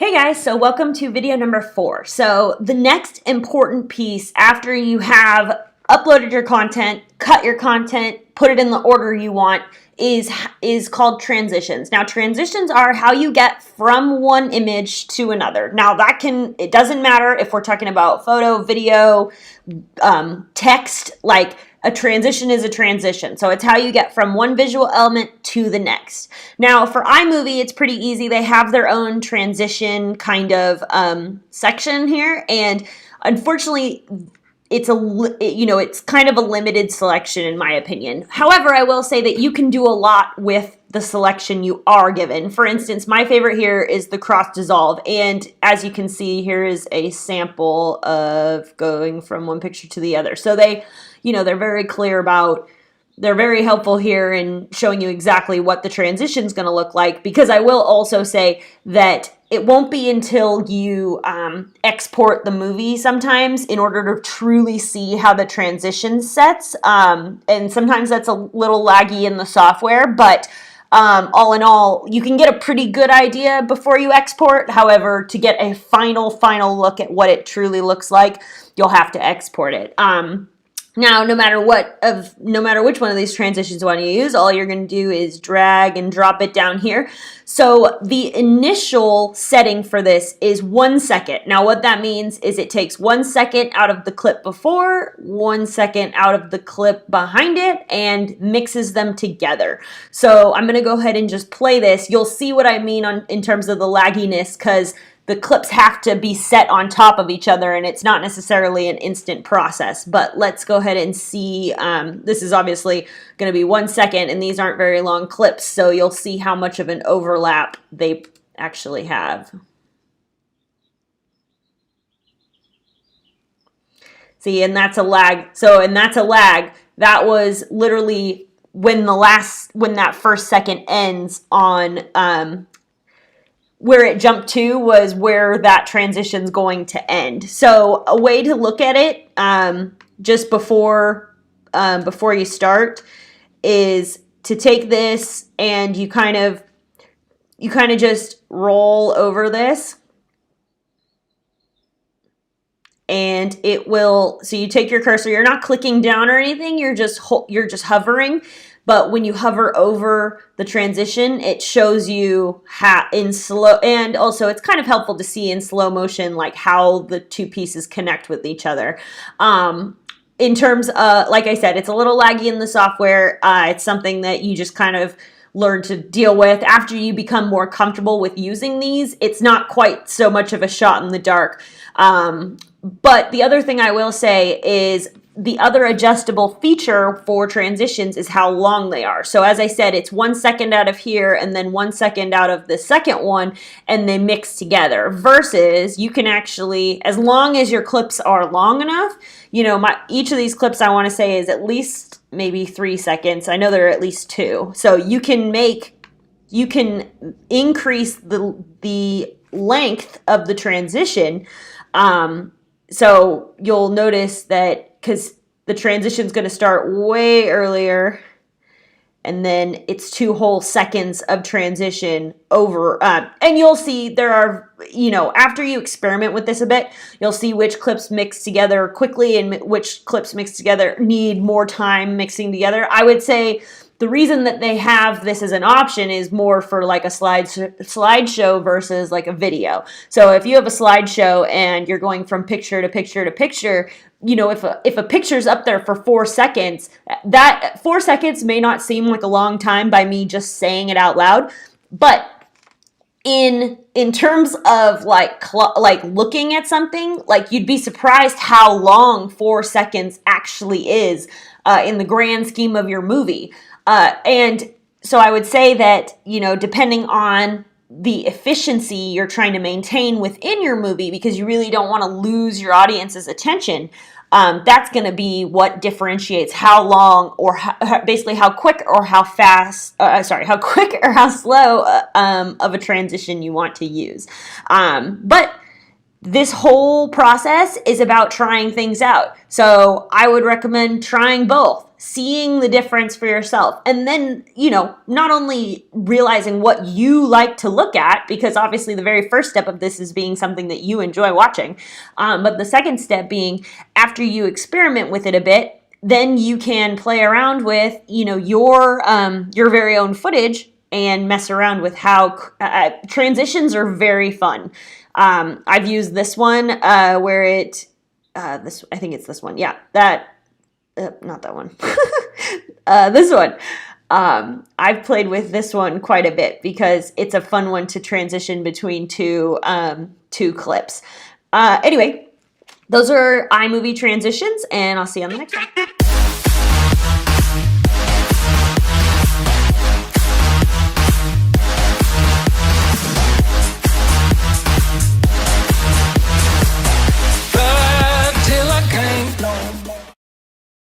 Hey guys, so welcome to video number 4. So the next important piece after you have uploaded your content, cut your content, put it in the order you want is called transitions. Now transitions are how you get from one image to another. Now it doesn't matter if we're talking about photo, video, text, like a transition is a transition. So it's how you get from one visual element to the next. Now for iMovie, it's pretty easy. They have their own transition kind of section here. And unfortunately, it's kind of a limited selection in my opinion. However, I will say that you can do a lot with the selection you are given. For instance, my favorite here is the cross dissolve. And as you can see, here is a sample of going from one picture to the other. So they're very clear about, they're very helpful here in showing you exactly what the transition is going to look like, because I will also say that it won't be until you export the movie sometimes in order to truly see how the transition sets. And sometimes that's a little laggy in the software, but all in all, you can get a pretty good idea before you export. However, to get a final look at what it truly looks like, you'll have to export it. Now, no matter which one of these transitions you want to use, all you're going to do is drag and drop it down here. So the initial setting for this is 1 second. Now, what that means is it takes 1 second out of the clip before, 1 second out of the clip behind it, and mixes them together. So I'm going to go ahead and just play this. You'll see what I mean in terms of the lagginess, because the clips have to be set on top of each other, and it's not necessarily an instant process. But let's go ahead and see. This is obviously going to be 1 second, and these aren't very long clips, so you'll see how much of an overlap they actually have. See, and that's a lag. And that's a lag. That was literally when that first second ends on where it jumped to was where that transition's going to end. So a way to look at it just before you start is to take this and you kind of just roll over this, and it will. So you take your cursor. You're not clicking down or anything. You're just hovering. But when you hover over the transition, it shows you how in slow, and also it's kind of helpful to see in slow motion, like how the two pieces connect with each other. In terms of, like I said, it's a little laggy in the software. It's something that you just kind of learn to deal with after you become more comfortable with using these. It's not quite so much of a shot in the dark. But the other thing I will say is the other adjustable feature for transitions is how long they are. So as I said, it's 1 second out of here and then 1 second out of the second one, and they mix together. Versus you can actually, as long as your clips are long enough, each of these clips I want to say is at least maybe 3 seconds. I know there are at least 2. So you can increase the length of the transition. So you'll notice that because the transition is going to start way earlier, and then it's 2 whole seconds of transition over. And you'll see there are, after you experiment with this a bit, you'll see which clips mix together quickly and which clips mix together need more time mixing together. I would say the reason that they have this as an option is more for like a slideshow versus like a video. So if you have a slideshow and you're going from picture to picture to picture, if a picture's up there for 4 seconds, that 4 seconds may not seem like a long time by me just saying it out loud, but in terms of like looking at something, like you'd be surprised how long 4 seconds actually is in the grand scheme of your movie. And so I would say that, depending on the efficiency you're trying to maintain within your movie, because you really don't want to lose your audience's attention, that's going to be what differentiates how long or basically how quick or how fast, how quick or how slow of a transition you want to use. But this whole process is about trying things out. So I would recommend trying both. seeing the difference for yourself. And then, not only realizing what you like to look at, because obviously the very first step of this is being something that you enjoy watching. But the second step being, after you experiment with it a bit, then you can play around with, your very own footage and mess around with how transitions are very fun. I've used this one where I think it's this one. Yeah, not that one. This one. I've played with this one quite a bit because it's a fun one to transition between two clips. Anyway, those are iMovie transitions, and I'll see you on the next one.